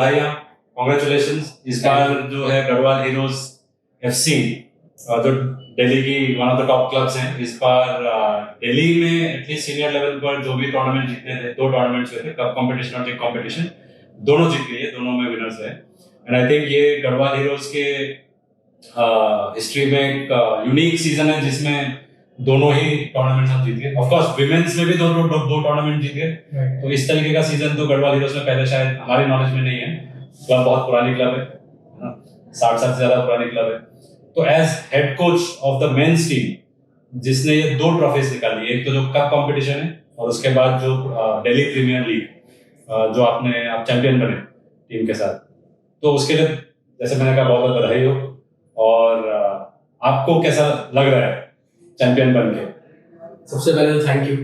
बधाइयाँ, कॉन्ग्रेचुलेशंस। इस बार जो है गढ़वाल हीरोज FC जो दिल्ली की one of the top clubs हैं, इस बार दिल्ली में एटलीस्ट सीनियर लेवल पर जो भी टूर्नामेंट जीतने थे, 2 टूर्नामेंट्स हुए थे, कप कंपटीशन और लीग कंपटीशन, दोनों जीत गई है, दोनों में विनर्स है। एंड आई थिंक ये गढ़वाल हीरोज के हिस्ट्री में एक यूनिक सीजन है जिसमें दोनों ही टूर्नामेंट्स हम जीत गए। ऑफ कोर्स विमेंस में भी दो टूर्नामेंट जीत गए। तो इस तरीके का सीजन तो गढ़वाल हीरोज में पहले शायद हमारी नॉलेज में नहीं है। क्लब बहुत पुरानी क्लब है, 60 साल से ज्यादा पुरानी क्लब है। तो as head coach of the men's team जिसने ये 2 ट्रॉफीज निकाली, एक तो जो कप कंपटीशन है और उसके बाद जो दिल्ली प्रीमियर लीग जो आप चैंपियन बने टीम के साथ, तो उसके लिए जैसे मैंने कहा बहुत बहुत बधाई हो। और आपको कैसा लग रहा है चैंपियन बन के? सबसे पहले तो थैंक यू,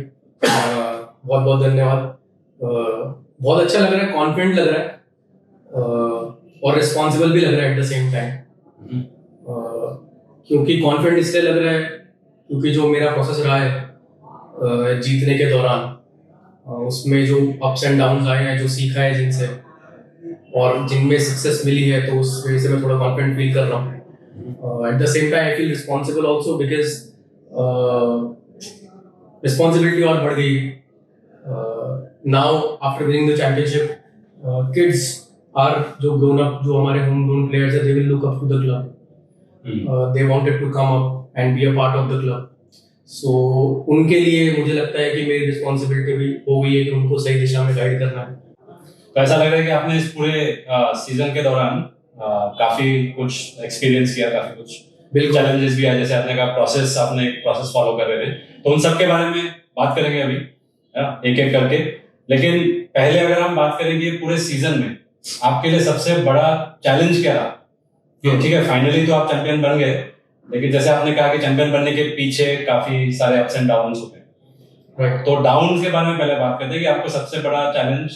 बहुत बहुत धन्यवाद। बहुत अच्छा लग रहा है, कॉन्फिडेंट लग रहा है और रिस्पॉन्सिबल भी लग रहा है एट द सेम टाइम। क्योंकि कॉन्फिडेंट इसलिए लग रहा है क्योंकि जो मेरा प्रोसेस रहा है जीतने के दौरान, उसमें जो अप्स एंड डाउन्स आए हैं, जो सीखा है जिनसे और जिनमें सक्सेस मिली है, तो उस वजह से मैं थोड़ा कॉन्फिडेंट फील कर रहा हूँ। At the same time I feel responsible also because responsibility और बढ़ गई। Now after winning the championship, kids are जो ग्रोन अप, जो हमारे होम ग्रोन प्लेयर्स है, they will look up to the club, they wanted to come up and be a part of the club. So उनके लिए मुझे लगता है कि मेरी रिस्पॉन्सिबिलिटी भी हो गई है कि उनको सही दिशा में गाइड करना है। तो ऐसा लग रहा है कि आपने इस पूरे सीजन के दौरान काफी कुछ एक्सपीरियंस किया, काफी कुछ चैलेंजेस भी आए, जैसे आपने कहा आपने एक प्रोसेस फॉलो कर रहे थे, तो उन सब के बारे में बात करेंगे अभी एक एक करके। लेकिन पहले अगर हम बात करेंगे पूरे सीजन में आपके लिए सबसे बड़ा चैलेंज क्या रहा? ठीक है, फाइनली तो आप चैंपियन बन गए, लेकिन जैसे आपने कहा कि चैंपियन बनने के पीछे काफी सारे अप्स एंड डाउन्स होते हैं, तो डाउन्स के बारे में पहले बात करते हैं कि आपको सबसे बड़ा चैलेंज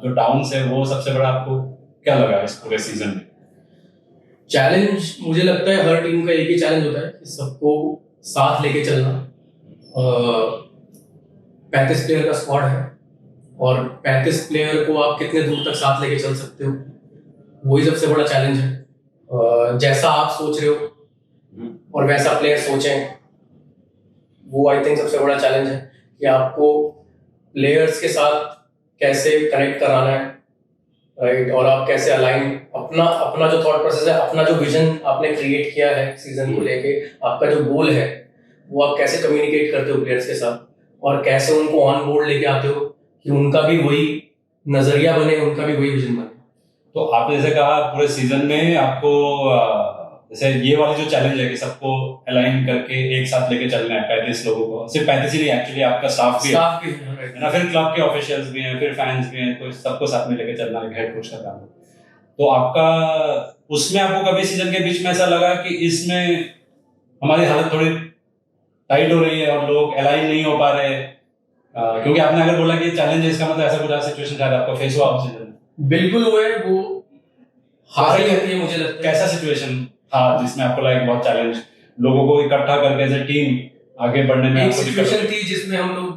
जो डाउन्स है वो सबसे बड़ा आपको क्या लगा इस पूरे सीजन में? चैलेंज मुझे लगता है हर टीम का एक ही चैलेंज होता है कि सबको साथ लेके चलना। 35 प्लेयर का स्क्वाड है और 35 प्लेयर को आप कितने दूर तक साथ लेके चल सकते हो, वही सबसे बड़ा चैलेंज है। जैसा आप सोच रहे हो और वैसा प्लेयर सोचें, वो आई थिंक सबसे बड़ा चैलेंज है कि आपको प्लेयर्स के साथ कैसे कनेक्ट कराना है, राइट? और आप कैसे अलाइन अपना जो थॉट प्रोसेस है, अपना जो विजन आपने क्रिएट किया है सीजन को लेके, आपका जो गोल है, वो आप कैसे कम्युनिकेट करते हो प्लेयर्स के साथ और कैसे उनको ऑन बोर्ड लेके आते हो कि उनका भी वही नजरिया बने, उनका भी वही विजन बने। तो आपने जैसे कहा पूरे सीजन में आपको जैसे ये वाली जो चैलेंज है कि सबको अलाइन करके एक साथ लेके चलना है 35 लोगों को, सिर्फ 35 ही नहीं, एक्चुअली आपका स्टाफ भी है ना, फिर क्लब के ऑफिशियल्स भी हैं, फिर फैंस भी हैं, तो सबको साथ में लेके चलना एक हेड कोच का काम है। तो आपका उसमें आपको कभी सीजन के बीच में ऐसा लगा कि इसमें हमारी हालत थोड़ी टाइट हो रही है और लोग अलाइन नहीं हो पा रहे? क्योंकि आपने अगर बोला कि चैलेंज है, इसका मतलब ऐसा कुछ सिचुएशन शायद आपको फेस हुआ उस सीजन में? बिल्कुल हुआ है, वो हार ही होती है मुझे लगता है। कैसा सिचुएशन था जिसमें आपको लगा बहुत चैलेंज, लोगों को इकट्ठा करके एज ए टीम आगे बढ़ने में? एक सिचुएशन थी जिसमें हम लोग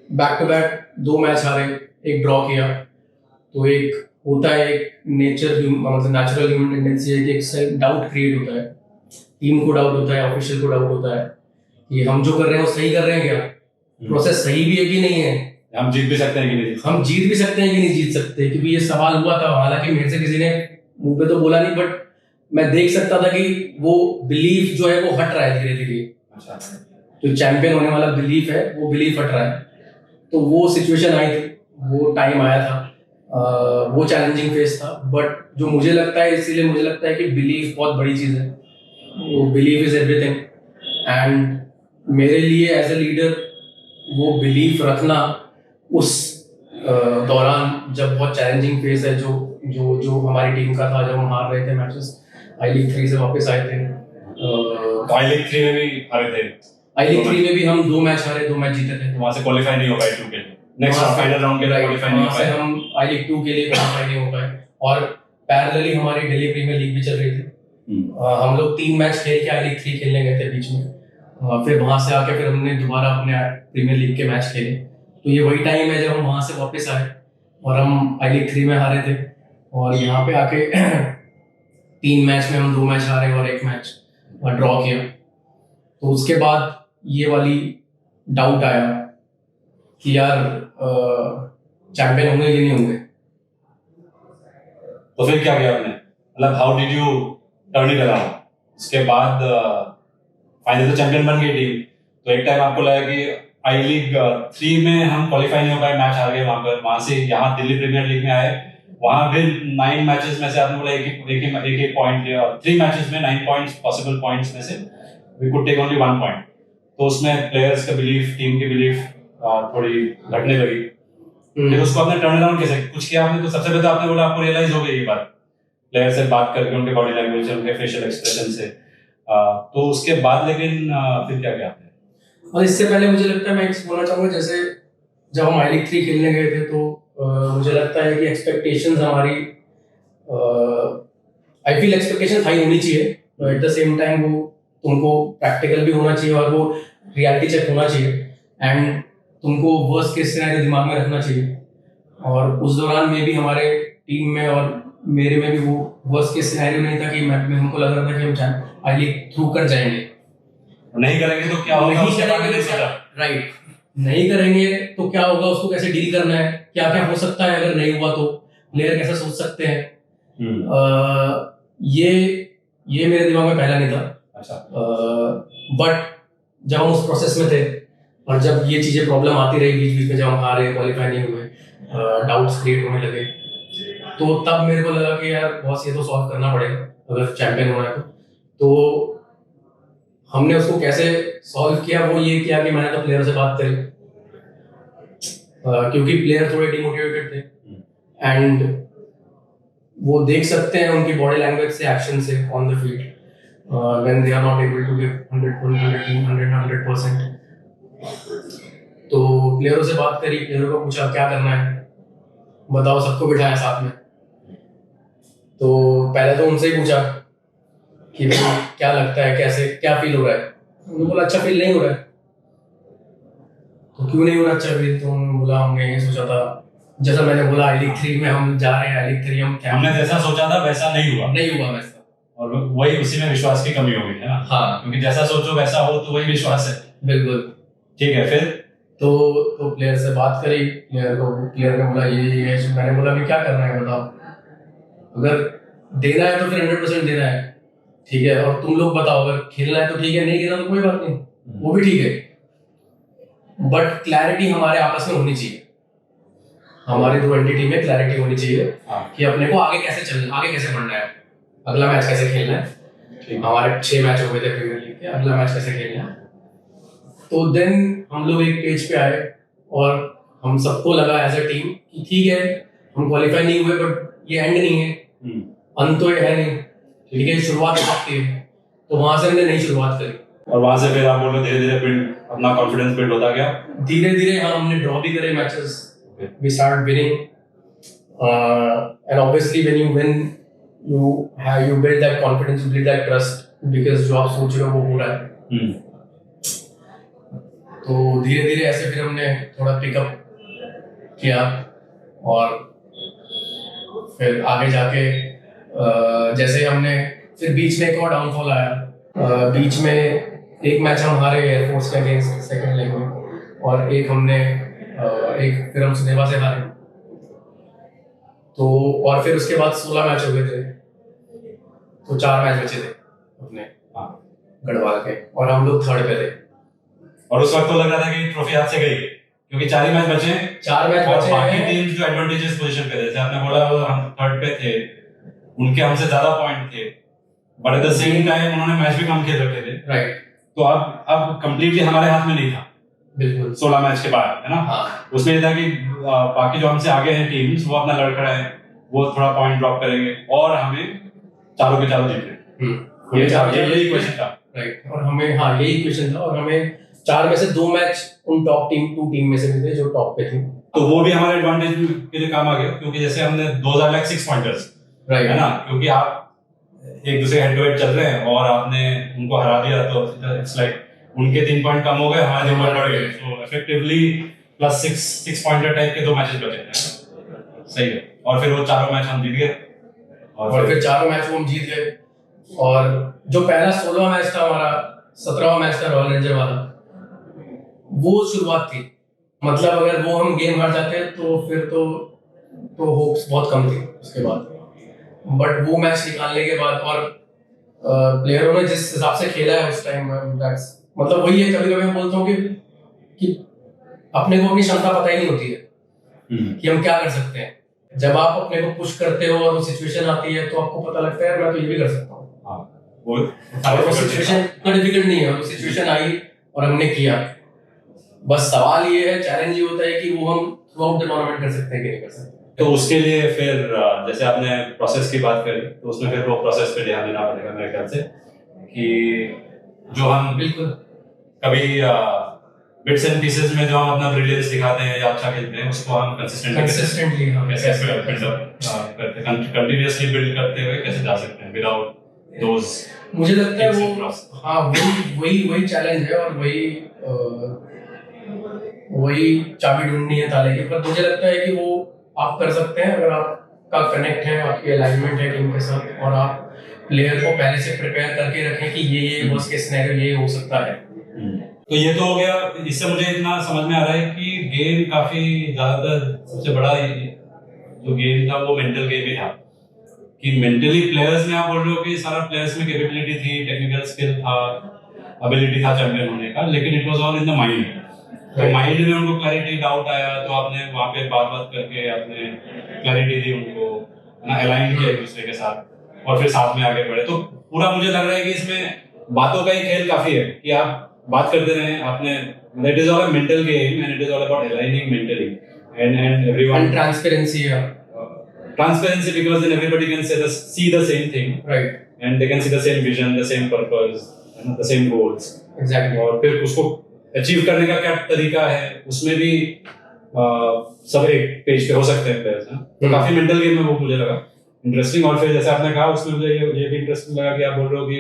बैक टू बैक 2 मैच हारे, एक ड्रॉ किया। तो एक होता है, एक मतलब नेचुरल ह्यूमन टेंडेंसी है कि एक सेल्फ डाउट क्रिएट होता है, टीम को डाउट होता है, ऑफिशियल को डाउट होता है कि हम जो कर रहे हैं वो सही कर रहे हैं क्या, प्रोसेस सही भी है कि नहीं है, हम जीत भी सकते हैं कि नहीं, हम जीत भी सकते हैं कि नहीं जीत सकते। क्योंकि ये सवाल हुआ था, हालांकि मेरे से किसी ने मुंह पे तो बोला नहीं, बट मैं देख सकता था कि वो बिलीफ जो है वो हट रहा है धीरे धीरे। अच्छा, जो चैंपियन होने वाला बिलीफ है वो बिलीफ हट रहा है। तो वो सिचुएशन आई थी, वो टाइम आया था, वो चैलेंजिंग फेज था। बट जो मुझे लगता है, इसीलिए मुझे लगता है कि बिलीफ बहुत बड़ी चीज है, वो बिलीफ इज एवरीथिंग। एंड मेरे लिए एज ए लीडर वो बिलीफ रखना उस दौरान जब बहुत चैलेंजिंग फेज है जो जो जो हमारी टीम का था, जब हम हार रहे थे मैचेस, आई लीग 3 से वापस आए थे। आई लीग 3 में भी हारे थे। आई लीग 3 में भी हम 2 मैच हारे, 2 मैच जीते थे। वहां से क्वालीफाई नहीं हो पाए 2 के लिए, नेक्स्ट फाइनल राउंड के लिए क्वालीफाई नहीं हो पाए, हम आई लीग 2 के लिए क्वालीफाई नहीं हो पाए। और पैरेलली हमारी दिल्ली प्रीमियर लीग भी चल रही थी। हम लोग 3 मैच खेल के आई लीग 3 खेलने गए थे बीच में। फिर वहां से आके फिर हमने दोबारा अपने प्रीमियर लीग के मैच खेले। तो ये वही टाइम है जब हम वहां से वापस आए और हम आई लीग 3 में हारे थे। और यहाँ पे आके 3 मैच में हम 2 मैच हारे और 1 मैच ड्रॉ किया। तो उसके बाद ये वाली डाउट आया कि यार चैंपियन होंगे कि नहीं होंगे। तो फिर क्या किया आपने, मतलब how did U turn it around? उसके बाद फाइनल तो चैंपियन बन गई टीम, तो एक टाइम आपको लगा कि आई लीग 3 में हम क्वालिफाई नहीं हो पाए, मैच हार गए वहां से यहाँ दिल्ली प्रीमियर लीग में आए, वहां भी 9 मैचेस में से आपने बोला एक पॉइंट लिया, 3 मैचेस में 9 पॉइंट्स पॉसिबल पॉइंट्स में से we could take only 1 point. तो उसमें प्लेयर्स का बिलीफ, टीम की बिलीफ थोड़ी घटने लगी। फिर उसको आपने टर्न अराउंड कैसे कुछ किया आपने? तो सबसे पहले आपने बोला आपको रियलाइज हो गई ये बात प्लेयर से बात करके, उनके बॉडी लैंग्वेज से, उनके फेशियल एक्सप्रेशन से, तो उसके बाद लेकिन फिर क्या किया आपने? और इससे पहले मुझे लगता है मैं बोलना चाहूँगा, जैसे जब हम आई लीग 3 खेलने गए थे तो मुझे लगता है कि एक्सपेक्टेशंस हमारी, आई फील एक्सपेक्टेशन हाई होनी चाहिए, एट द सेम टाइम वो तुमको प्रैक्टिकल भी होना चाहिए और वो रियलिटी चेक होना चाहिए, एंड तुमको वर्स्ट केस सिनेरियो दिमाग में रखना चाहिए। और उस दौरान में भी हमारे टीम में और मेरे में भी वो वर्स्ट केस सिनेरियो नहीं था कि मैं हमको लग रहा था कि हम आई लीग थ्रू कर जाएंगे। नहीं करेंगे तो क्या होगा? राइट, नहीं करेंगे तो क्या होगा, उसको कैसे डील करना है, क्या क्या हो सकता है अगर नहीं हुआ तो, प्लेयर कैसे सोच सकते हैं। ये मेरे दिमाग में पहला नहीं था। अच्छा। बट जब हम उस प्रोसेस में थे और जब ये चीजें प्रॉब्लम आती रही बीच बीच में, जब हम हारे, क्वालिफाई नहीं हुए, डाउट्स क्रिएट होने लगे, तो तब मेरे को लगा कि यार बॉस ये तो सॉल्व करना पड़ेगा अगर चैंपियन होना है तो हमने उसको कैसे सॉल्व किया, वो ये किया कि मैंने तो प्लेयर से बात करी, क्योंकि प्लेयर थोड़े डिमोटिवेटेड थे एंड वो देख सकते हैं उनकी बॉडी लैंग्वेज से, एक्शन से on the field, when they are not able to give 100% तो प्लेयरों से बात करी, प्लेयरों को पूछा क्या करना है, बताओ, सबको बिठाया साथ में। तो पहले तो उनसे ही पूछा कि भाई क्या लगता है, कैसे क्या फील हो रहा है। उन्होंने बोला अच्छा फील नहीं हो रहा है। तो क्यों नहीं हो रहा अच्छा फील? तो उन्होंने बोला हमने ये सोचा था, जैसा मैंने बोला आई लीग 3 में हम जा रहे हैं, आई लीग 3 हमने जैसा सोचा था वैसा नहीं हुआ वैसा, और वही उसी में विश्वास की कमी हो गई है ना। हाँ, क्योंकि जैसा सोचो वैसा हो, तो वही विश्वास है। बिल्कुल ठीक है। फिर तो प्लेयर से बात करी, प्लेयर ने बोला ये मैंने बोला भी क्या करना है बताओ, अगर देना है तो फिर 100% देना है, ठीक है, और तुम लोग बताओ, अगर खेलना है तो ठीक है, नहीं खेलना तो कोई बात नहीं, वो भी ठीक है, बट क्लैरिटी हमारे आपस में होनी चाहिए, हमारी दो एंटिटी में क्लैरिटी होनी चाहिए कि अपने को आगे कैसे बढ़ना है, अगला मैच कैसे खेलना है। हमारे 6 मैच हो गए थे प्रीमियर लीग के, अगला मैच कैसे खेलना है। तो देन हम लोग एक पेज पे आए और हम सबको लगा एज अ टीम कि ठीक है हम क्वालिफाई नहीं हुए, बट ये एंड नहीं है, अंत तो ये है नहीं, ठीक है, शुरुआत हो सकती है। तो वहां से हमने नई शुरुआत करी और वहां से फिर आप बोलो धीरे धीरे अपना कॉन्फिडेंस बिल्ड होता गया। धीरे धीरे हमने ड्रॉ भी करे matches, we start winning, and obviously when you win you build that confidence, you build that trust, because जो आप सोच रहे हो वो हो रहा है। तो धीरे धीरे ऐसे फिर हमने थोड़ा पिकअप किया और फिर आगे जाके जैसे हमने फिर बीच में एक और डाउनफॉल आया, बीच में एक मैच हम हारे एयरफोर्स के अगेंस्ट सेकंड लेग में, और एक फिर हम सुनेवा से हारे। तो और फिर उसके बाद 16 मैच हो गए थे, तो 4 मैच बचे थे अपने गढ़वाल के, और हम लोग थर्ड पे थे। और उस वक्त तो लग रहा था कि ट्रॉफी हाथ से गई, क्योंकि 4 मैच बचे और बाकी टीम्स जो एडवांटेजेस पोजीशन पे थे, जैसे आपने बोला हम थर्ड पे थे, उनके हमसे ज्यादा पॉइंट थे, but at the same time उन्होंने मैच भी कम खेल रखे थे। राइट। तो अब कंप्लीटली हमारे हाथ में नहीं था। बिल्कुल 16 मैच के बाद, है ना। हाँ। उसमें ये था कि बाकी जो हमसे आगे हैं टीम्स, वो अपना लड़खड़ा है, वो थोड़ा पॉइंट ड्रॉप करेंगे और हमें चारों के चारों जीत रहे। यही क्वेश्चन था। राइट। और हमें यही क्वेश्चन था, और हमें 4 में से 2 मैच उन टॉप टू टीम में से भी थे जो टॉप पे थी। तो वो भी हमारे एडवांटेज के लिए काम आ गया, क्योंकि जैसे हमने 2000 लाख 6 पॉइंटर्स, राइट, है ना, क्योंकि आप एक दूसरे हेड टू हेड चल रहे हैं और आपने उनको हरा दिया, तो इट्स लाइक उनके 3 पॉइंट कम हो गए, हमारे 3 पॉइंट बढ़ गए। सो इफेक्टिवली +6 पॉइंटर टाइप के 2 मैचेस बचे थे। सही है। और फिर वो चारों मैच हम जीत गए। और फिर चारों मैच वो हम जीत गए। और जो पहला 16वां मैच था हमारा, 17वां मैच था रॉयल रेंजर वाला, वो शुरुआत थी। मतलब अगर वो हम गेम हार जाते तो फिर तो होप्स बहुत कम थी उसके बाद। बट वो मैच निकालने के बाद और प्लेयरों ने जिस हिसाब से खेला है उस टाइम, मतलब वही है, कभी कभी मैं बोलता हूँ कि अपने को अपनी क्षमता पता ही नहीं होती है कि हम क्या कर सकते हैं। जब आप अपने को पुश करते हो और वो सिचुएशन आती है तो आपको पता लगता है मैं तो ये भी कर सकता हूँ। वो सिचुएशन इतना डिफिकल्ट नहीं है, वो सिचुएशन आई और हमने किया। बस सवाल ये है, चैलेंज ये होता है कि वो हम थ्रू आउट द टूर्नामेंट कर सकते हैं कि नहीं कर सकते। तो उसके लिए फिर जैसे आपने प्रोसेस की बात करी, तो उसमें फिर वो प्रोसेस पे ध्यान देना पड़ेगा मेरे ख्याल से, कि जो हम बिल्कुल कभी बिट्स एंड पीसेस में जो हम अपना ब्रिलियंस दिखाते हैं या अच्छा खेलते हैं, उसको हम कंसिस्टेंटली कंटिन्यूअसली बिल्ड करते हुए कैसे जा सकते हैं विदाउट दोस। मुझे लगता है वो, हाँ, वही चैलेंज है और वही चाबी ढूंढनी है ताले की। पर मुझे लगता है कि वो आप कर सकते हैं अगर आपका कनेक्ट है, आपकी अलाइनमेंट है टीम के साथ, और आप प्लेयर को पहले से प्रिपेयर करके रखें कि ये वर्स्ट केस सिनेरियो ये हो सकता है। तो ये तो हो गया। इससे मुझे इतना समझ में आ रहा है कि गेम काफी ज्यादातर सबसे बड़ा जो गेम था वो मेंटल गेम ही था, कि मेंटली प्लेयर्स में आप बोल रहे हो कि सारा प्लेयर्स में कैपेबिलिटी थी, टेक्निकल स्किल था, एबिलिटी था चैंपियन होने का, लेकिन it was all in the mind. तो माइंड में उनको क्लैरिटी डाउट आया तो आपने वहां पे बात करके आपने क्लैरिटी दी उनको, ना अलाइन किया एक दूसरे के साथ और फिर साथ में आगे बढ़े। तो पूरा मुझे लग रहा है कि इसमें बातों का ही खेल काफी है कि आप बात करते रहे। आपने that is all a mental game and it is all about aligning mentally and everyone transparency because then everybody can see the same thing, right, and they can see the same vision, the same purpose, and the same goals. Exactly. और फिर उसको achieve करने का क्या तरीका है, उसमें भी सब एक पेज पे हो सकते हैं प्लेयर्स। तो काफी मेंटल गेम है वो, मुझे लगा इंटरेस्टिंग। और फिर जैसे आपने कहा उसमें मुझे ये भी इंटरेस्टिंग लगा कि आप बोल रहे हो कि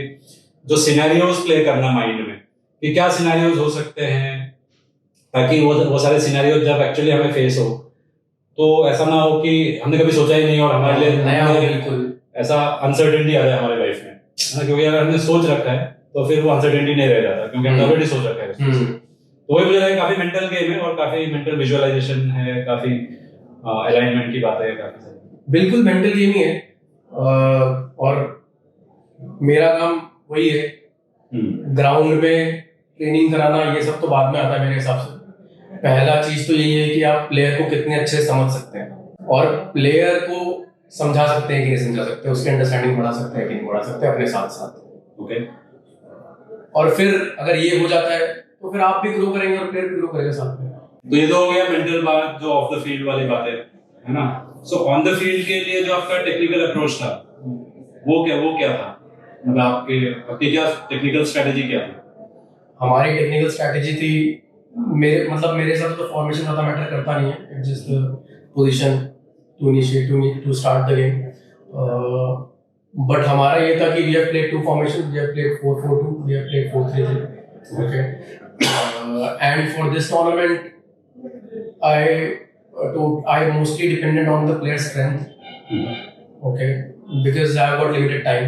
जो सिनेरियोज प्ले करना माइंड में, कि क्या सिनेरियोज हो सकते हैं, ताकि वो सारे सिनेरियोज जब एक्चुअली हमें फेस हो तो ऐसा ना हो कि हमने कभी सोचा ही नहीं और हमारे लिए नया हो, बिल्कुल ऐसा अनसर्टेनिटी आ जाए हमारे लाइफ में, है ना? क्योंकि अगर हमने सोच रखा है तो फिर वो अनसर्टेनिटी नहीं रह जाता, क्योंकि हमने ऑलरेडी सोच रखा है। तो वही मुझे लगा काफी मेंटल गेम है और काफी मेंटल विजुअलाइजेशन है, काफी अलाइनमेंट की बातें है, काफी सारी बिल्कुल मेंटल गेम ही है। और मेरा काम वही है, ग्राउंड में ट्रेनिंग कराना, ये सब तो बाद में आता है मेरे हिसाब से। पहला चीज तो यही है कि आप प्लेयर को कितने अच्छे समझ सकते हैं और प्लेयर को समझा सकते हैं कि नहीं समझा सकते, उसकी अंडरस्टैंडिंग बढ़ा सकते हैं कि नहीं बढ़ा सकते अपने साथ साथ। ओके। और फिर अगर ये हो जाता है तो फिर आप भी ग्रो करेंगे और प्लेयर भी ग्रो करेगा साथ में। तो ये तो हो गया मेंटल बात, जो ऑफ द फील्ड वाली बात है ना? सो ऑन द फील्ड के लिए जो आपका टेक्निकल अप्रोच था वो क्या था? मतलब आपकी क्या टेक्निकल स्ट्रेटजी क्या थी? हमारी टेक्निकल स्ट्रेटजी थी, मेरे हिसाब से तो फॉर्मेशन ज़्यादा मैटर करता नहीं है, it's just the position to initiate to start the game. But हमारा ये था कि we have played two formation, we have played 4-4-2, we have played 4-3-3, okay. And for this tournament I mostly depended on the player strength, okay, because I got limited time.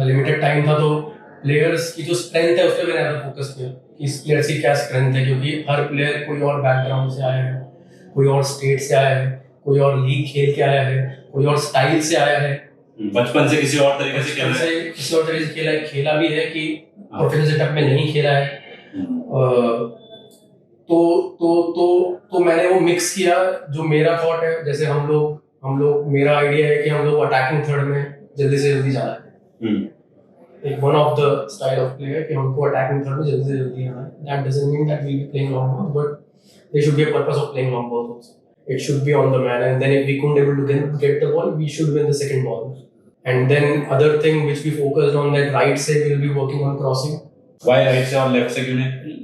Limited time था तो players की जो strength है उस पर मैंने ज़्यादा focus किया कि इस प्लेयर की क्या स्ट्रेंथ है, क्योंकि हर प्लेयर कोई और बैकग्राउंड से आया है, कोई और स्टेट से आया है, कोई और लीग खेल के आया है, कोई और स्टाइल से आया है, बचपन से किसी और तरीके से खेला है, खेला भी है कि प्रोफेशनल सेटअप में नहीं खेला है। तो मैंने वो मिक्स किया। जो मेरा थॉट है, जैसे हम लोग मेरा आइडिया है कि हम लोग अटैकिंग थर्ड में जल्दी से जल्दी जाना है। एक one of the style of player कि हमको अटैकिंग थर्ड में जल्दी से जल्दी आना है। That doesn't mean that we be playing long ball, but there should be a purpose of playing long ball also. It should be on the man, and then if we couldn't able to get the ball, we should win the second ball. And then other thing which we focused on, that right say we'll be working on crossing. Why right से और left से क्यों नहीं?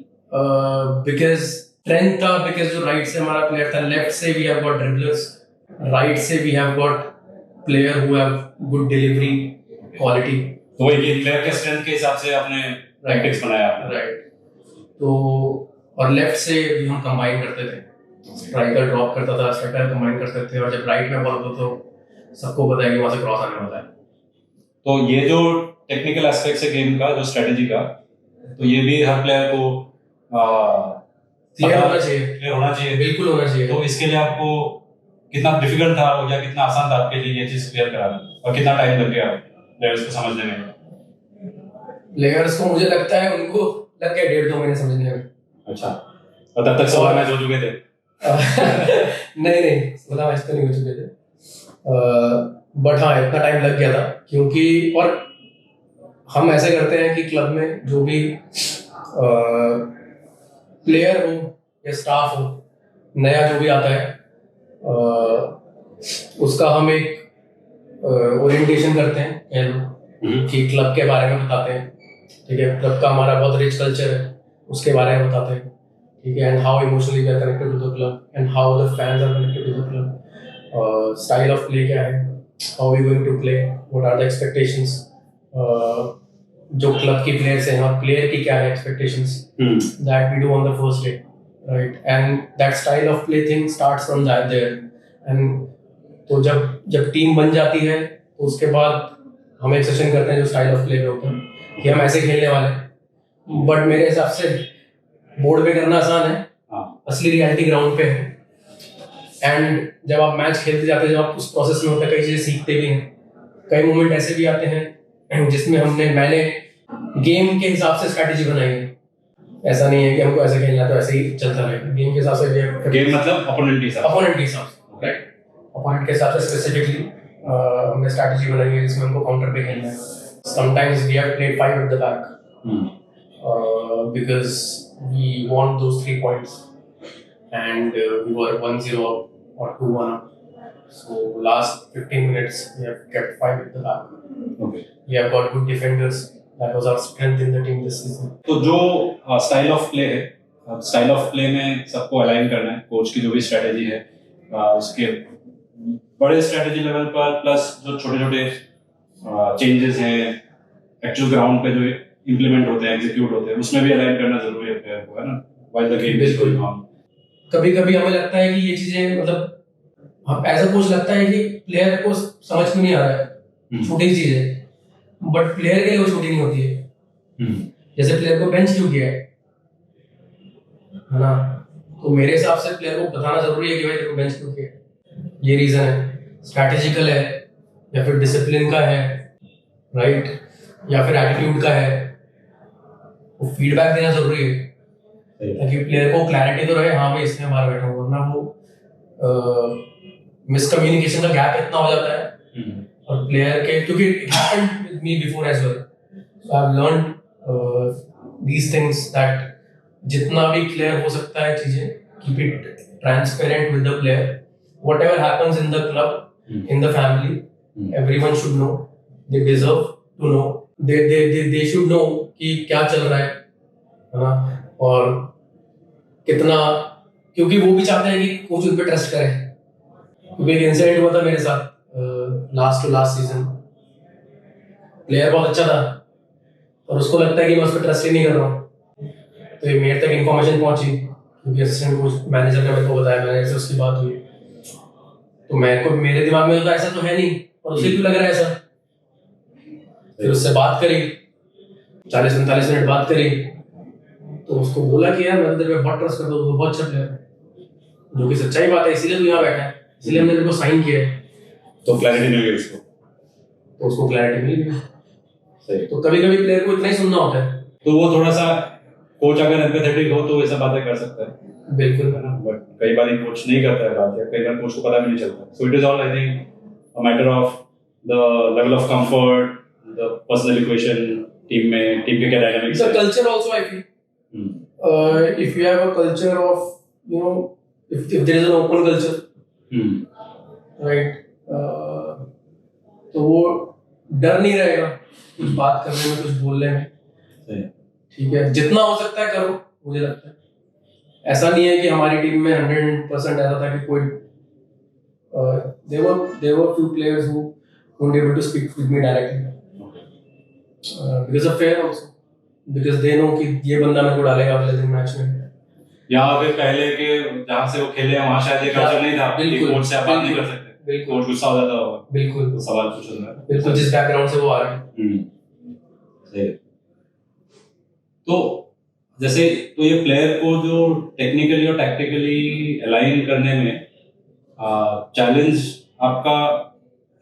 Because strength था, because जो right से हमारा player था, left से we have got dribblers, right से we have got player who have good delivery quality. तो वही player के strength के हिसाब से आपने tactics बनाया आपने. Right. तो और left से भी हम combine करते थे, स्ट्राइकर ड्रॉप करता था, स्ट्राइकर कंबाइन करते थे, और जब राइट में बॉल होता तो सबको पता है कि वहां से क्रॉस आने वाला है। तो ये जो टेक्निकल एस्पेक्ट्स है गेम का, जो स्ट्रेटेजी का, तो ये भी हर प्लेयर को क्लियर होना चाहिए। क्लियर होना चाहिए, बिल्कुल होना चाहिए। तो इसके लिए आपको कितना डिफिकल्ट था या कितना आसान था आपके लिए ये चीज क्लियर कराना, और कितना टाइम लग गया प्लेयर्स को समझने में? प्लेयर्स को मुझे लगता है उनको लग गया 1.5-2 महीने समझने में। अच्छा, और तब तक 16 मैच हो चुके थे? नहीं 16 मैच तो नहीं हो चुके थे, बट हाँ इतना टाइम लग गया था, क्योंकि और हम ऐसे करते हैं कि क्लब में जो भी प्लेयर हो या स्टाफ हो, नया जो भी आता है उसका हम एक ओरिएंटेशन करते हैं, कह लो कि क्लब के बारे में बताते हैं, ठीक है, क्लब का हमारा बहुत रिच कल्चर है उसके बारे में बताते हैं, ठीक है, and how emotionally we are connected to the club and how the fans are connected to the club, style of play क्या है, how we going to play, what are the expectations, जो क्लब की players हैं और player की क्या है expectations, that we do on the first day, right, and that style of play thing starts from there, and तो जब team बन जाती है तो उसके बाद हम एक सेशन करते हैं जो स्टाइल ऑफ प्ले पे होता है कि हम ऐसे खेलने वाले हैं, बट मेरे हिसाब से बोर्ड पे करना आसान है, असली रियलिटी ग्राउंड पे है, एंड जब आप मैच खेलते जाते हैं, जब आप उस प्रोसेस में होते हैं, कई चीजें सीखते भी हैं, कई मोमेंट ऐसे भी आते हैं जिसमें मैंने गेम के हिसाब से स्ट्रैटेजी बनाई है, ऐसा नहीं है कि हमको ऐसे खेलना है तो ऐसे ही चलता रहेगा, गेम के हिसाब से, गेम मतलब अपोनेंट के हिसाब से, राइट, अपोनेंट के हिसाब से स्पेसिफिकली हमने स्ट्रैटेजी बनाई है जिसमें हमको काउंटर पे खेलना है। Sometimes we have played 5 at the back because we want those 3 points and we were 1-0 or 2-1 up. So last 15 minutes we have kept 5 at the back. Okay. We have got good defenders. That was our strength in the team this season. तो जो style of play है, style of play में सबको align करना है, coach की जो भी स्ट्रेटेजी है उसके बड़े स्ट्रेटेजी लेवल पर, प्लस जो छोटे-छोटे चेंजेस हैं एक्चुअल ग्राउंड पे जो इंप्लीमेंट होते हैं, एग्जीक्यूट होते हैं, उसमें भी अलाइन करना जरूरी है प्लेयर को, है ना, while the game is going on. कभी-कभी हमें लगता है कि ये चीजें, मतलब हम ऐसा कुछ लगता है कि प्लेयर को समझ में नहीं आ रहा है, छोटी चीज है, बट प्लेयर के लिए वो छोटी नहीं होती है। जैसे प्लेयर को बेंच क्यों किया है ना, तो मेरे हिसाब से प्लेयर को बताना जरूरी है कि भाई तेरे को बेंच क्यों किया है, ये रीजन है, स्ट्रैटेजिकल है या फिर डिसिप्लिन का है, राइट, या फिर एटीट्यूड का है, वो फीडबैक देना जरूरी है ताकि प्लेयर को क्लैरिटी तो रहे, हाँ भाई इसमें बाहर बैठा हूँ, वरना वो मिसकम्युनिकेशन का गैप इतना हो जाता है और प्लेयर के, क्योंकि it happened with me before as well, so I have learned these things that जितना भी क्लियर हो सकता है चीजें, keep it transparent with the player, whatever happens in the club, in the family, everyone should know, they deserve to know, they should know कि क्या चल रहा है ना, और कितना, क्योंकि वो भी चाहते हैं कि कोच उन पे ट्रस्ट करे, क्योंकि एक इंसिडेंट हुआ था मेरे साथ लास्ट सीजन, प्लेयर बहुत अच्छा था और उसको लगता है कि मैं उस पर ट्रस्ट ही नहीं कर रहा हूँ, तो ये मेरे तक इन्फॉर्मेशन पहुंची क्योंकि असिस्टेंट कोच मैनेजर ने मेरे को बताया, मैनेजर से उसकी बात हुई, तो मेरे दिमाग में तो ऐसा तो है नहीं, और उसे क्यों लग रहा है ऐसा, फिर उससे बात करी, 40-45 मिनट बात करी, तो उसको बोला कि यार मैं तो तेरे पे बहुत ट्रस्ट करता हूँ, तो बहुत अच्छा प्लेयर, जो कि सच्चाई बात है, इसीलिए तू यहाँ बैठा है, इसलिए हमने तेरे को साइन किया है, तो क्लैरिटी मिल गई उसको, तो उसको क्लैरिटी मिल गई। सही, तो कभी-कभी प्लेयर को इतना ही सुनना होता है, तो वो थोड़ा सा कोच अगर एम्पैथेटिक हो तो ऐसा बातें कर सकता है, बिल्कुल, है ना, बट कई बार कोच नहीं करता है बात, या कई बार कोच को पता भी नहीं चलता, so it is all I think a matter of the level of comfort, the personal equation team में, टीम के क्या डायनामिक्स है, the culture also I feel, if you have a culture of, you know, if there is an open culture, right, तो वो डर नहीं रहेगा कुछ बात करने में, कुछ बोलने में, ठीक है, जितना हो सकता है करो, मुझे लगता है ऐसा नहीं है कि हमारी टीम में 100% ऐसा था कि कोई there were few players who weren't able to speak with me directly because of fear also, because they know कि ये बंदा मेरे को डालेगा अगले दिन मैच में, या फिर पहले के जहाँ से वो खेले वहाँ शायद ये कल्चर नहीं था, बिल्कुल कोच से आप बात नहीं कर सकते, बिल्कुल और गुस्सा हो जाता होगा, बिल्कुल तो सवाल पूछ रहा है। बिल्कुल, जिस बैकग्राउंड से वो आ रहे हैं। सही है। तो जैसे तो ये प्लेयर को जो टेक्निकली और टैक्टिकली अलाइन करने में चैलेंज आपका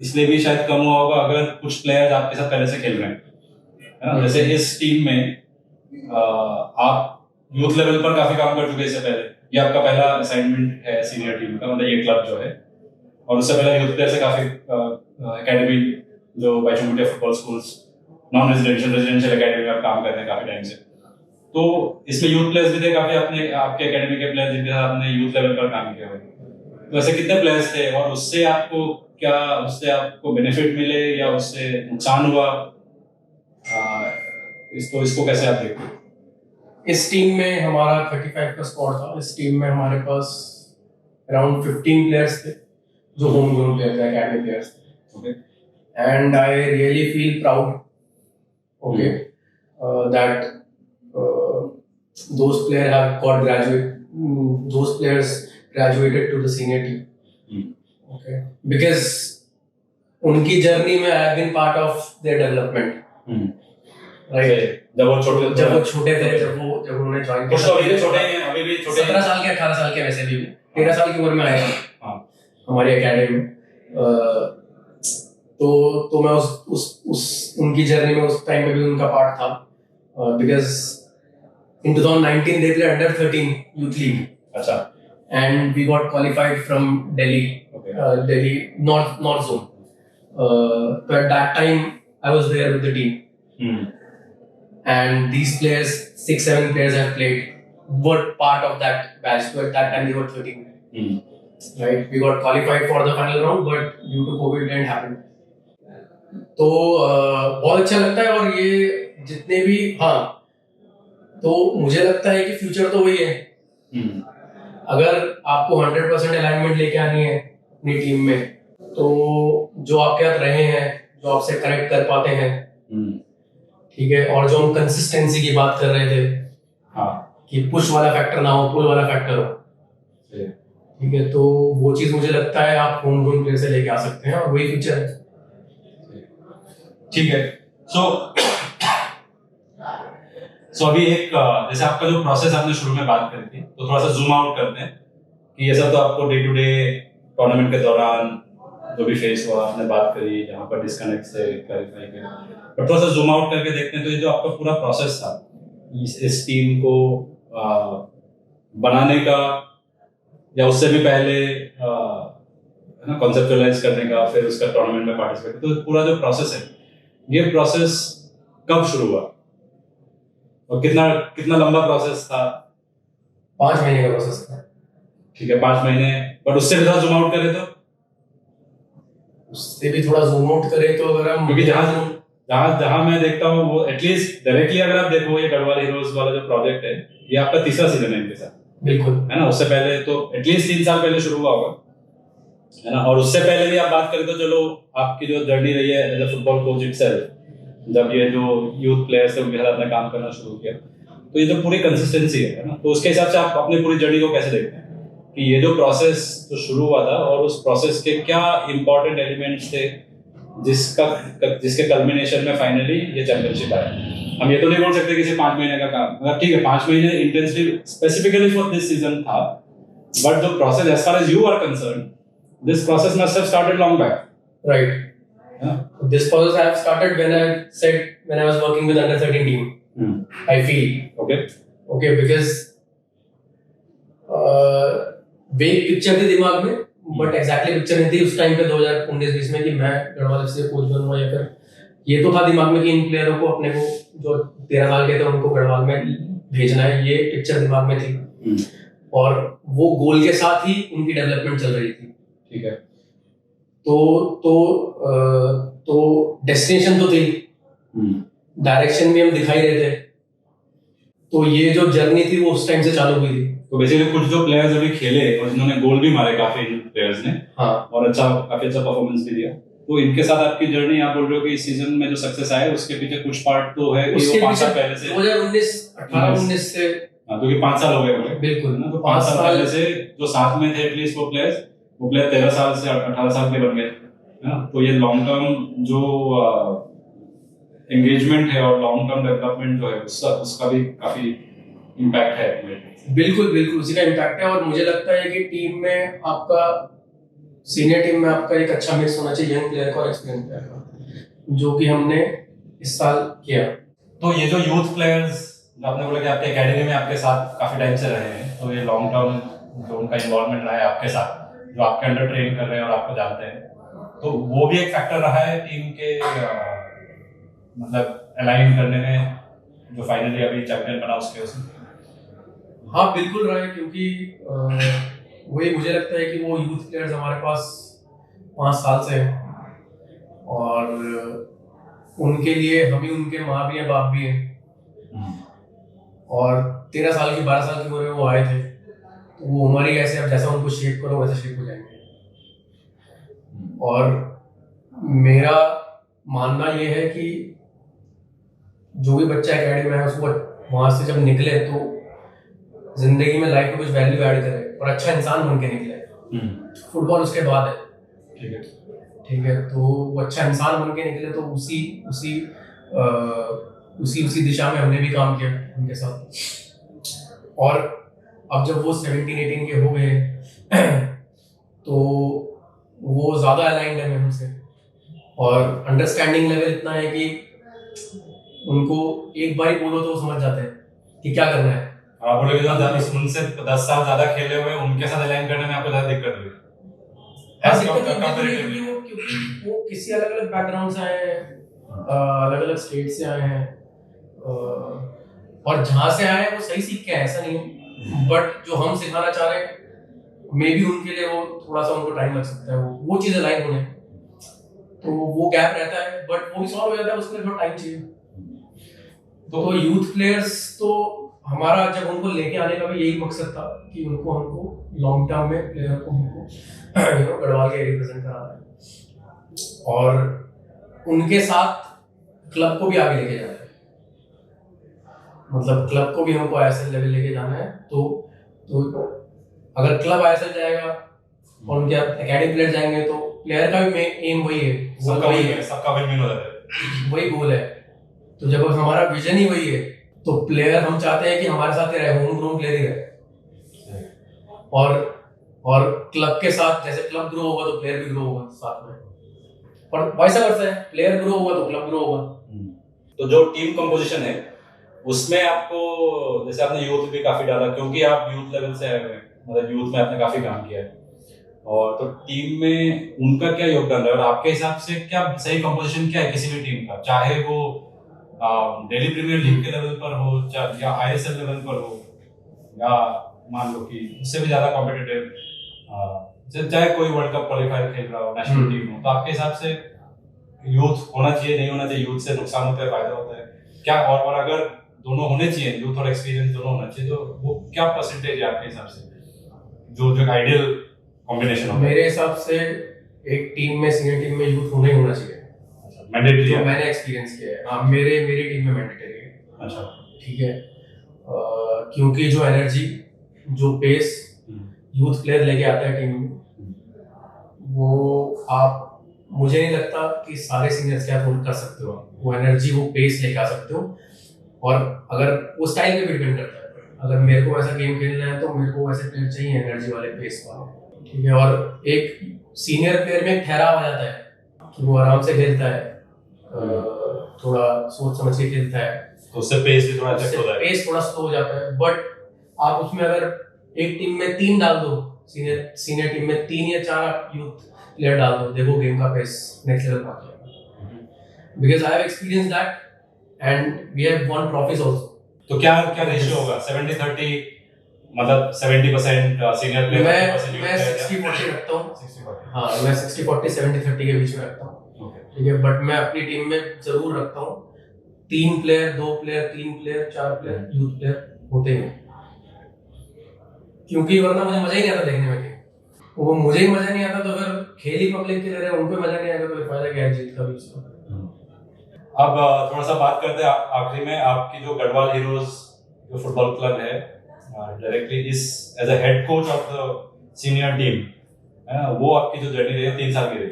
इसलिए भी शायद कम हुआ होगा अगर कुछ प्लेयर्स आपके साथ पहले से खेल रहे हैं, है ना। जैसे इस टीम में आप यूथ लेवल पर काफी काम कर चुके हैं इससे पहले, ये आपका पहला असाइनमेंट है सीनियर टीम का, मतलब ये क्लब जो है, और उससे पहले यूथ प्लेयर से काफी एकेडमी जो Bhaichung Bhutia football schools non residential academy में आप काम कर रहे हैं काफी टाइम से। तो इसमें यूथ प्लेयर्स भी थे काफी, अपने आपके एकेडमी के प्लेयर्स जिनके साथ आपने यूथ लेवल पर काम किया हुआ। तो ऐसे कितने प्लेयर्स थे और उससे आपको बेनिफिट मिले या उससे नुकसान हुआ? इसको कैसे आप देखते हैं? इस टीम में हमारा 35 का स्क्वाड था। इस टीम में हमारे पास अराउंड 15 प्लेयर्स थे जो होम ग्राउंड प्लेयर्स थे, एकेडमी प्लेयर्स थे। Okay, and I really feel proud, okay, that those players have got those players graduated to the senior team, okay, because उनकी जर्नी में I have been part of their development, right? जब वो छोटे थे, जब उन्होंने join किया, अभी भी छोटे 17 साल के 18 साल के, वैसे भी 13 साल की उम्र में आए हमारी एकेडमी में। तो मैं उस उनकी जर्नी में उस टाइम में भी उनका पार्ट था, because in 2019 they played under 13 youth league. Acha. And we got qualified from Delhi, okay. Delhi North Zone. But at that time I was there with the team. And these players, 6-7 players have played, were part of that batch. So at that time they were 13. Right? We got qualified for the final round, but due to COVID it didn't happen. तो बहुत अच्छा लगता है। और ये जितने भी, हाँ, तो मुझे लगता है कि फ्यूचर तो वही है। अगर आपको 100% अलाइनमेंट लेके आनी है अपनी टीम में, तो जो आपके साथ रहे हैं, जो आपसे कनेक्ट कर पाते हैं, ठीक है, और जो हम कंसिस्टेंसी की बात कर रहे थे, हाँ, कि पुश वाला फैक्टर ना हो, पुल वाला फैक्टर हो, ठीक है, तो वो चीज मुझे लगता है आप होम ग्राउंड प्लेयर से लेके आ सकते हैं और वही फ्यूचर है। ठीक है। सो अभी एक जैसे आपका जो प्रोसेस आपने शुरू में बात करी थी, तो थोड़ा सा जूम आउट करते हैं कि ये सब तो आपको डे टू डे टूर्नामेंट के दौरान जो भी फेस हुआ आपने बात करी, जहाँ पर डिस्कनेक्ट से क्लैरिफाई किया, बट थोड़ा सा जूम आउट करके देखते हैं तो ये जो आपका पूरा प्रोसेस था इस टीम को बनाने का, या उससे भी पहले कॉन्सेप्चुअलाइज करने का, फिर उसका टूर्नामेंट में पार्टिसिपेट, तो पूरा जो प्रोसेस है, ये प्रोसेस कब शुरू हुआ और कितना लंबा प्रोसेस था? 5 महीने का प्रोसेस था। ठीक है, 5 महीने, बट उससे भी थोड़ा जूम आउट करें तो अगर हम, क्योंकि जहां मैं देखता हूँ वो एटलीस्ट डायरेक्टली अगर आप देखो, ये गढ़वाल हीरोज वाला जो प्रोजेक्ट है, ये आपका तीसरा सीजन है इनके साथ, बिल्कुल, है ना। उससे पहले तो एटलीस्ट 3 साल पहले शुरू हुआ होगा, है ना। और उससे पहले भी आप बात करें तो चलो आपकी जो जर्नी रही है as a football coach itself, जब ये जो यूथ प्लेयर्स थे उनके साथ आपने काम करना शुरू किया, तो ये जो पूरी कंसिस्टेंसी है ना, तो उसके हिसाब से आप अपनी पूरी जर्नी को कैसे देखते हैं कि ये जो प्रोसेस जो शुरू हुआ था और उस प्रोसेस के क्या इंपॉर्टेंट एलिमेंट्स थे जिसके कल्मिनेशन में फाइनली ये चैंपियनशिप आया? हम ये तो नहीं बोल सकते कि सिर्फ 5 महीने का काम, मतलब ठीक है 5 महीने intensely specifically for this season था, but the process as far as you are concerned, this process must have started long back, right? This process I have started when I was working with under 13 team. I feel okay because वेग picture थी दिमाग में, but exactly picture नहीं थी उस time पे 2019-20 में कि मैं गढ़वाल से कोच बनूंगा, या फिर ये तो था दिमाग में कि इन प्लेयरों को अपने को जो 13 साल के थे उनको गढ़वाल में भेजना है, ये पिक्चर दिमाग में थी, और वो गोल के साथ ही उनकी डेवलपमेंट चल रही थी। ठीक है, तो डेस्टिनेशन तो थी, डायरेक्शन भी हम दिखाई रहे थे, तो ये जो जर्नी थी वो उस टाइम से चालू हुई थी। तो बेसिकली कुछ जो प्लेयर्स अभी खेले और जिन्होंने गोल भी मारे काफी प्लेयर्स ने, हाँ, और काफी अच्छा परफॉर्मेंस भी दिया, तो इनके साथ आपकी जर्नी, आप बोल रहे हो कि इस सीजन में जो सक्सेस आया उसके पीछे कुछ पार्ट तो है कि वो 5 साल पहले से 2019 से, हाँ, क्योंकि 5 साल हो गए, बिल्कुल ना, तो 5 साल पहले से जो साथ में थे एटलीस्ट वो प्लेयर्स, वो प्लेयर 13 साल से 18 साल के बन गए है ना। तो ये लॉन्ग टर्म जो एंगेजमेंट है और लॉन्ग टर्म डेवलपमेंट जो है उसका भी काफी इम्पैक्ट है। बिल्कुल बिल्कुल उसी का इम्पैक्ट है। और मुझे लगता है कि टीम में आपका सीनियर टीम में आपका एक अच्छा मिक्स होना चाहिए यंग प्लेयर का और एक्सपीरियंस प्लेयर का, जो कि हमने इस साल किया। तो ये जो यूथ प्लेयर्स आपने बोला कि आपके एकेडमी में आपके साथ काफी टाइम से रहे हैं, तो ये लॉन्ग टर्म जो उनका इन्वॉल्वमेंट रहा है आपके साथ, जो आपके अंडर ट्रेन कर रहे हैं और आपको जानते हैं, तो वो भी एक फैक्टर रहा है टीम के मतलब अलाइन करने में, जो फाइनली अभी चैंपियन बना उसके उसमें? हाँ बिल्कुल रहा है, क्योंकि वही मुझे लगता है कि वो यूथ प्लेयर्स हमारे पास 5 साल से हैं और उनके लिए हम ही उनके माँ भी हैं बाप भी हैं। और 13 साल की 12 साल की उम्र में वो आए थे, तो वो उम्र ही ऐसे अब जैसा उनको शेप करो वैसे शेप हो जाएंगे। और मेरा मानना ये है कि जो भी बच्चा एकेडमी में है उसको वहां से जब निकले तो जिंदगी में लाइफ में कुछ वैल्यू ऐड करे और अच्छा इंसान बन के निकले। फुटबॉल उसके बाद है, ठीक है। तो वो अच्छा इंसान बन के निकले, तो उसी दिशा में हमने भी काम किया उनके साथ। और अब जब वो 17-18 के हो गए तो वो ज्यादा अलाइंड है हमसे और अंडरस्टैंडिंग लेवल इतना है कि उनको एक बार ही बोलो तो वो समझ जाते हैं कि क्या करना है। आप बोले कि उनसे 10 साल ज्यादा खेले हुए उनके साथ अलाइन करने में आपको ज्यादा दिक्कत हुई? क्योंकि वो किसी अलग अलग बैकग्राउंड से आए हैं, अलग अलग स्टेट से आए हैं, और जहाँ से आए हैं वो सही सीख के आए, ऐसा नहीं है। बट जो हम सिखाना चाह रहे हैं मे भी उनके लिए वो थोड़ा सा उनको टाइम लग सकता है वो चीजें अलाइन होने, तो वो गैप रहता है, बट वो भी सॉल्व हो जाता है, उसके लिए थोड़ा टाइम चाहिए। तो यूथ प्लेयर्स तो हमारा जब उनको लेके आने का भी यही मकसद था कि हमको लॉन्ग टर्म में प्लेयर को हमको गढ़वाल के रिप्रेजेंट कराना है और उनके साथ क्लब को भी आगे लेके जाना है। मतलब क्लब को भी हमको आईएसएल लेवल लेके जाना है। तो अगर क्लब आईएसएल जाएगा और उनके एकेडमी प्लेयर जाएंगे तो प्लेयर का भी एम वही है, सबका विन हो जाता है, वही गोल है। तो जब हमारा विजन ही वही है तो प्लेयर हम चाहते हैं कि हमारे साथ ही रहे, होम ग्रोन प्लेयर ही रहे। और क्लब के साथ जैसे क्लब ग्रो होगा तो प्लेयर भी ग्रो होगा साथ में, और वैसा वर्सा है, प्लेयर ग्रो होगा तो क्लब ग्रो होगा। तो जो टीम कंपोजिशन है उसमें आपको, जैसे आपने यूथ भी काफी डाला क्योंकि आप यूथ लेवल से आए हुए, मतलब यूथ में आपने काफी काम किया है, और तो टीम में उनका क्या योगदान है और आपके हिसाब से क्या सही कंपोजिशन क्या है किसी भी टीम का, चाहे वो दिल्ली प्रीमियर लीग के लेवल पर हो या आईएसएल लेवल पर हो, या मान लो कि उससे भी ज्यादा कॉम्पिटिटिव, चाहे कोई वर्ल्ड कप क्वालिफायर खेल रहा हो, नेशनल टीम हो, तो आपके हिसाब से यूथ होना चाहिए नहीं होना चाहिए, यूथ से नुकसान होता है फायदा होता है क्या, और अगर दोनों होने चाहिए, यूथ और एक्सपीरियंस दोनों होना चाहिए, तो वो क्या परसेंटेज है आपके हिसाब से जो आइडियल कॉम्बिनेशन हो? मेरे हिसाब से एक टीम में, सीनियर टीम में यूथ होना ही होना चाहिए, मैंडेटरी है। मैंने एक्सपीरियंस किया है। हाँ, मेरी टीम में मैंडेटरी है। अच्छा, ठीक है। क्योंकि जो एनर्जी, जो पेस यूथ प्लेयर लेके आता है टीम में, वो आप, मुझे नहीं लगता कि सारे सीनियर्स क्या कर सकते हो वो एनर्जी, वो पेस लेके आ सकते हो। और अगर वो स्टाइल पे भी डिपेंड करता है, अगर मेरे को वैसा गेम खेलना है तो मेरे को वैसे प्लेयर चाहिए, एनर्जी वाले, पेस वाले, ठीक है। और एक सीनियर प्लेयर में ठहराव आ जाता है कि वो आराम से खेलता है, थोड़ा सोच समझ के खेलता है, तो उससे पेस भी थोड़ा चेक होता है, पेस थोड़ा स्लो हो जाता है। बट आप उसमें अगर एक टीम में 3 डाल दो, सीनियर टीम में 3 या 4 यूथ प्लेयर डाल दो, देखो गेम का पेस नेक्स्ट लेवल पहुंच जाएगा। Because I have experience that and we have won trophies also. तो क्या रेशियो होगा? 70-30, मतलब 70% सीनियर प्लेयर, मैं 60-40 रखता हूं। 60-40, हां, मैं 60-40 70-30 के बीच में रखता हूं, ठीक है। बट मैं अपनी टीम में जरूर रखता हूँ 3 player, 2 player, 3 player, 4 player youth player होते हैं, क्योंकि वरना मुझे मजा ही नहीं आता देखने में। वो मुझे ही मजा नहीं आता तो फिर खेल ही पब्लिक के ले रहे हैं, उनको मजा नहीं आएगा तो फायदा क्या है जीत का भी उसका। अब थोड़ा सा बात करते हैं आखिरी में, आपकी जो गढ़वाल हीरोज जो फुटबॉल क्लब है, डायरेक्टली इस as a head coach of the senior team, है ना, वो आपकी जो जर्नी रही 3 साल की रही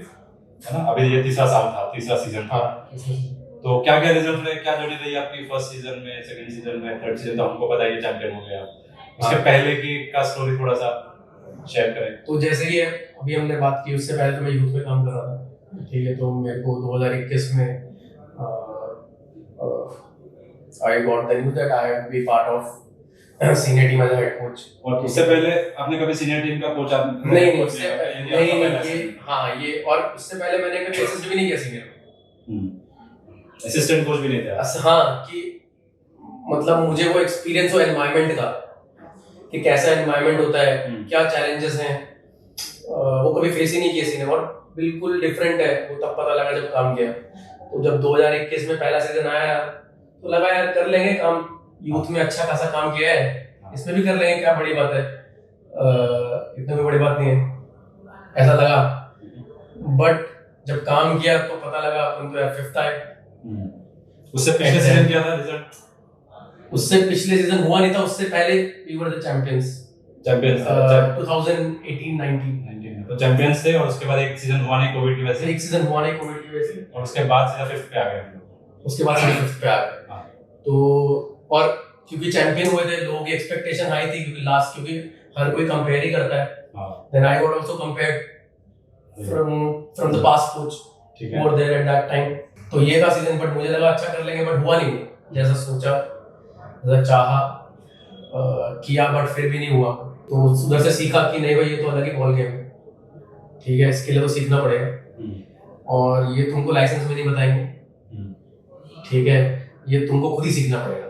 है ना, अभी ये तीसरा साल था, तीसरा सीजन था। तो क्या क्या रिजल्ट रहे, क्या जर्नी रही आपकी फर्स्ट सीजन में, सेकंड सीजन में, थर्ड सीजन, तो हमको बताइए चैंपियन हो गया, उसके पहले की का स्टोरी थोड़ा सा शेयर करें। तो जैसे कि अभी हमने बात की, उससे पहले तो मैं यूथ में काम कर रहा था, ठीक है। तो मेरे को 2021 में I got the news that I have be part of senior team as a head coach. और उससे पहले आपने कभी सीनियर टीम का कोच नहीं, उससे नहीं ये हाँ ये, और उससे पहले मैंने कभी असिस्ट भी नहीं किया सीनियर, असिस्टेंट कोच भी नहीं था। हाँ, कि मतलब मुझे वो एक्सपीरियंस हो एनवायरनमेंट का, कि कैसा एनवायरनमेंट होता है, क्या चैलेंजेस हैं, वो कभी फेस ही नहीं किया सीनियर, और बिल्कुल डिफरेंट है वो, तब पता लगा जब काम किया। तो जब 2021 में पहला सीजन आया तो लगा यार कर लेंगे काम, यूथ में अच्छा खासा काम किया है, इसमें भी कर लेंगे, क्या बड़ी बात है, इतनी भी बड़ी बात नहीं है, ऐसा लगा। बट जब काम किया तो पता लगा अपन तो यार 5th आए। उससे पिछले सीजन क्या था रिजल्ट? उससे पिछले सीजन हुआ नहीं था, उससे पहले वी वर द चैंपियंस 2018-19 तो चैंपियंस थे, और उसके बाद एक सीजन हुआ नहीं कोविड की वजह से, एक सीजन हुआ नहीं कोविड की वजह से, और उसके बाद सीधा 5th पे आ गए हम लोग। उसके बाद सीधा 5th पे आ गए। तो और क्योंकि चैंपियन हुए थे, लोगों की एक्सपेक्टेशन हाई थी, क्योंकि लास्ट, क्योंकि हर कोई कंपेयर ही करता है, then I got also compared from the past coach more there at that time. तो ये था सीजन, बट मुझे लगा अच्छा कर लेंगे, बट हुआ नहीं जैसा सोचा, जैसा चाहा, किया, बट फिर भी नहीं हुआ। तो उधर से सीखा कि नहीं भाई ये तो अलग ही बॉल गेम है, ठीक है, इसके लिए तो सीखना पड़ेगा, और ये तुमको लाइसेंस में नहीं बताएंगे, ठीक है, ये तुमको खुद ही सीखना पड़ेगा।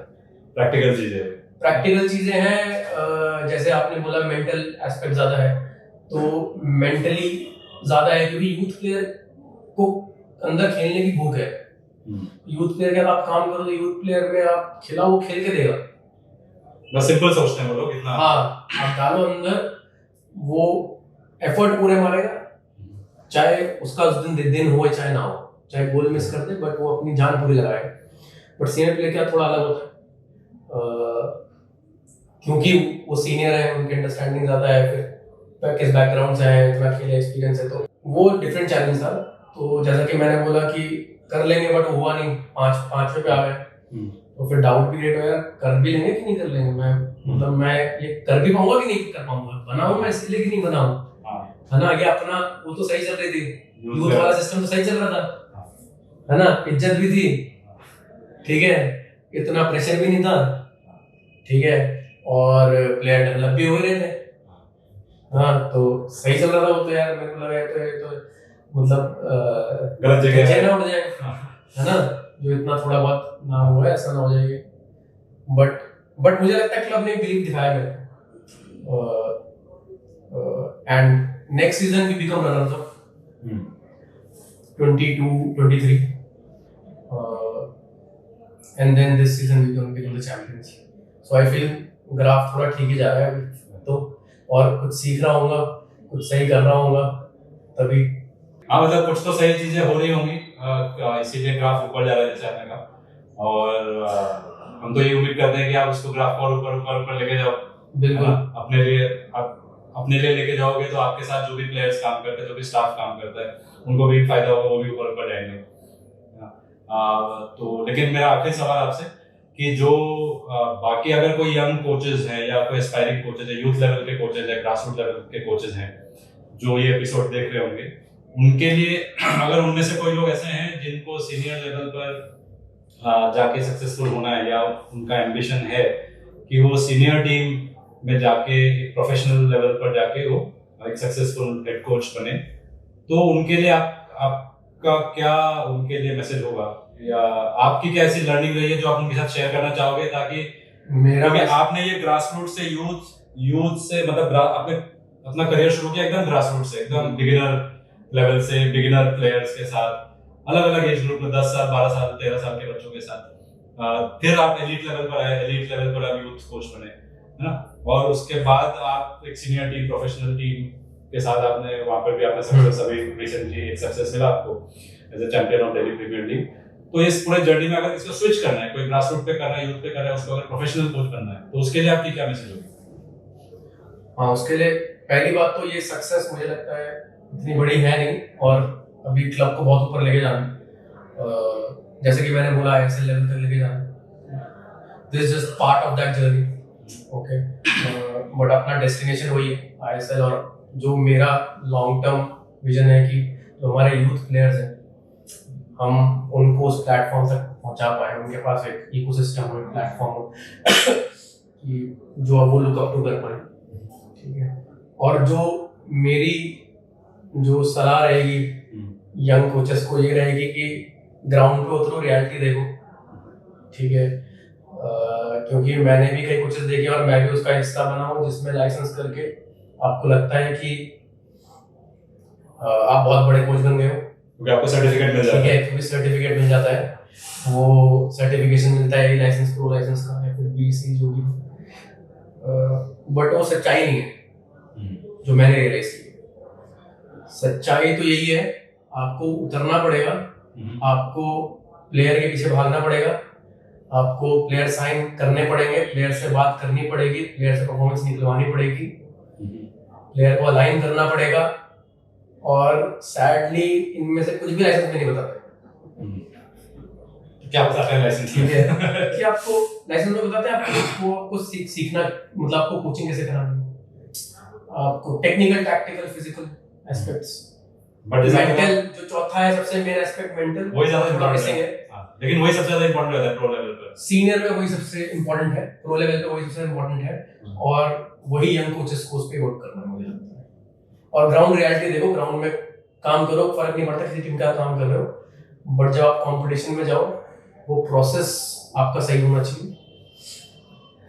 प्रैक्टिकल चीजें हैं, जैसे आपने बोला मेंटल एस्पेक्ट ज्यादा है, तो मेंटली ज्यादा है, क्योंकि यूथ प्लेयर को अंदर खेलने की भूख है। यूथ प्लेयर के आप काम करो तो यूथ प्लेयर में आप खिलाओ, वो खेल के देगा, बस सिंपल सोचते हैं वो लोग इतना। हाँ, आप डालो अंदर, वो एफर्ट पूरे मारेगा, चाहे उसका उस दिन हो चाहे ना हो, चाहे गोल मिस कर दे, बट वो अपनी जान पूरी लगाए। बट सीनियर प्लेयर क्या थोड़ा अलग होता है, क्योंकि वो सीनियर है, उनकी अंडरस्टैंडिंग ज्यादा है, फिर किस बैकग्राउंड से है, इतना खेले एक्सपीरियंस है, तो वो डिफरेंट चैलेंज था। तो जैसा कि मैंने बोला कि कर लेंगे, बट हुआ नहीं, 5वें पे आ गए, तो फिर डाउट भी क्रिएट हो यार, कर भी लेंगे कि नहीं कर लेंगे, मैं मतलब मैं ये कर भी पाऊंगा कि नहीं कर पाऊंगा, बनाऊं मैं इसलिए कि नहीं बनाऊं, है ना, ये अपना वो तो सही चल रही थी, यूथ वाला सिस्टम तो सही चल रहा था, है ना, इज्जत भी थी, ठीक है, इतना प्रेशर भी नहीं था, ठीक है, और प्लेयर डेवलप भी हो रहे थे, हाँ, तो सही चल रहा था वो। तो यार मेरे को लगा तो मतलब गलत जगह ना उड़ जाए, है ना, जो इतना थोड़ा बहुत नाम हुआ है, ऐसा ना हो जाएगा। बट मुझे लगता है क्लब ने बिलीव दिखाया मेरे and next season we become runners up 22-23 and then this season we become the champions. So I feel graph थोड़ा ठीक ही जा रहा है, तो और कुछ सीख रहा हूँगा, कुछ सही कर रहा हूँगा तभी। हाँ, मतलब कुछ तो सही चीजें हो रही होंगी, इसीलिए ग्राफ ऊपर जा रहा है जैसे आपने कहा, और हम तो ये उम्मीद करते हैं कि आप उसको ग्राफ को ऊपर लेके जाओ। बिल्कुल, अपने लिए लेके जाओगे तो आपके साथ जो भी प्लेयर्स काम करते हैं, जो भी स्टाफ काम करता है, उनको भी फायदा होगा, वो भी ऊपर जाएंगे। तो लेकिन मेरा आखिरी सवाल आपसे कि जो बाकी अगर कोई यंग कोचेज हैं या कोई एस्पायरिंग कोचेज है, यूथ लेवल के कोचेज है, ग्रासरूट लेवल के कोचेज हैं, जो ये एपिसोड देख रहे होंगे, उनके लिए अगर उनमें से कोई लोग ऐसे हैं जिनको सीनियर लेवल पर जाके सक्सेसफुल होना है, या उनका एम्बिशन है कि वो सीनियर टीम में जाके एक प्रोफेशनल लेवल पर जाके वो एक सक्सेसफुल हेड कोच बने, तो उनके लिए आपका क्या उनके लिए मैसेज होगा, या आपकी क्या ऐसी लर्निंग रही है जो आप उनके साथ शेयर करना चाहोगे, ताकि क्योंकि आपने ये ग्रासरूट से यूथ से मतलब आपने अपना करियर शुरू किया एकदम ग्रासरूट से, एकदम बिगिनर लेवल से, बिगिनर प्लेयर्स के साथ, अलग अलग एज ग्रुप में 10 साल 12 साल 13 साल के बच्चों के साथ, फिर आप एलीट लेवल पर आए, एलीट लेवल पर आप यूथ कोच बने, है ना, और उसके बाद आप एक सीनियर टीम, प्रोफेशनल टीम के साथ आपने वहां पर भी आपने सक्सेस, अभी रिसेंटली एक सक्सेस मिला आपको as a champion of Delhi premier league. तो इस पूरे जर्नी में अगर इसको स्विच करना है, कोई ग्रासरूट पे कर रहा है, यूथ पे कर रहा है, उसको अगर प्रोफेशनल कोच बनना है, तो उसके लिए आपकी क्या मैसेज होगी? हाँ, उसके लिए पहली बात तो ये सक्सेस मुझे लगता है इतनी बड़ी है नहीं, और अभी क्लब को बहुत ऊपर लेके जाना, जैसे कि मैंने बोला ISL लेवल तक लेके जाना, this is just part of that journey, okay. But अपना डेस्टिनेशन वही है ISL, और जो मेरा लॉन्ग टर्म विजन है कि जो हमारे यूथ प्लेयर्स हैं हम उनको उस प्लेटफॉर्म तक पहुंचा पाए, उनके पास एक इकोसिस्टम हो, एक प्लेटफॉर्म हो कि जो अब वो लुक अप टू कर पाए, ठीक है। और जो मेरी जो सलाह रहेगी यंग कोचेस को ये रहेगी कि ग्राउंड पे उतरो, रियलिटी देखो, ठीक है। क्योंकि मैंने भी कई कोचेस देखे और मैं भी उसका हिस्सा बना हूँ जिसमें लाइसेंस करके आपको लगता है कि आप बहुत बड़े कोच बन गए हो, क्योंकि आपको सर्टिफिकेट मिल जाता है, क्योंकि सर्टिफिकेट मिल जाता है, वो सर्टिफिकेशन मिलता है लाइसेंस, प्रो लाइसेंस का या फिर BC जो भी, बट वो सच्चाई नहीं है जो मैंने रियलाइज की। सच्चाई तो यही है, आपको उतरना पड़ेगा, आपको प्लेयर के पीछे भागना पड़ेगा, आपको प्लेयर साइन करने पड़ेंगे, प्लेयर से बात करनी पड़ेगी, प्लेयर से परफॉर्मेंस निकलवानी पड़ेगी, प्लेयर को अलाइन करना पड़ेगा, और सैडली इनमें से कुछ भी लाइसेंस में नहीं बताते। क्या बताते हैं लाइसेंस? ठीक है कि आपको लाइसेंस में बताते हैं आपको सीखना, मतलब आपको कोचिंग कैसे करानी है, आपको technical, tactical, physical aspects, but mental जो चौथा है सबसे मेन एस्पेक्ट, मेंटल वही ज्यादा मिसिंग है। लेकिन वही सबसे ज्यादा इंपॉर्टेंट होता है प्रो लेवल पर, सीनियर में वही सबसे इंपॉर्टेंट है, प्रो लेवल पे वही सबसे इंपॉर्टेंट है, और वही यंग कोचेस को उस पे वर्क करना है मुझे लगता है। और ग्राउंड रियलिटी देखो, ग्राउंड में काम करो, फर्क नहीं पड़ता किसी टीम का काम कर रहे हो, बट जब आप कंपटीशन में जाओ वो प्रोसेस आपका सही होना चाहिए,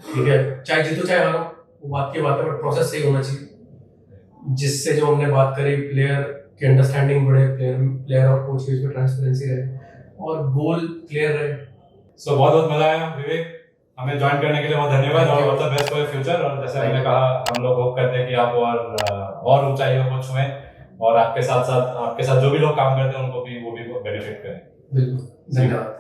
ठीक है। चाहे जीतो चाहे हारो, वो बात की बात है, बट प्रोसेस सही होना चाहिए, जिससे जो हमने बात करी प्लेयर की अंडरस्टैंडिंग बढ़े, प्लेयर और कोच के बीच में ट्रांसपेरेंसी रहे, और गोल क्लियर रहे। सो बहुत बहुत मजा आया विवेक, हमें ज्वाइन करने के लिए बहुत धन्यवाद, और all the best for future. और जैसे मैंने कहा, हम लोग होप करते हैं कि आप और ऊंचाइयों को छुएं, और आपके साथ जो भी लोग काम करते हैं उनको भी वो भी बेनिफिट करें। बिल्कुल, धन्यवाद।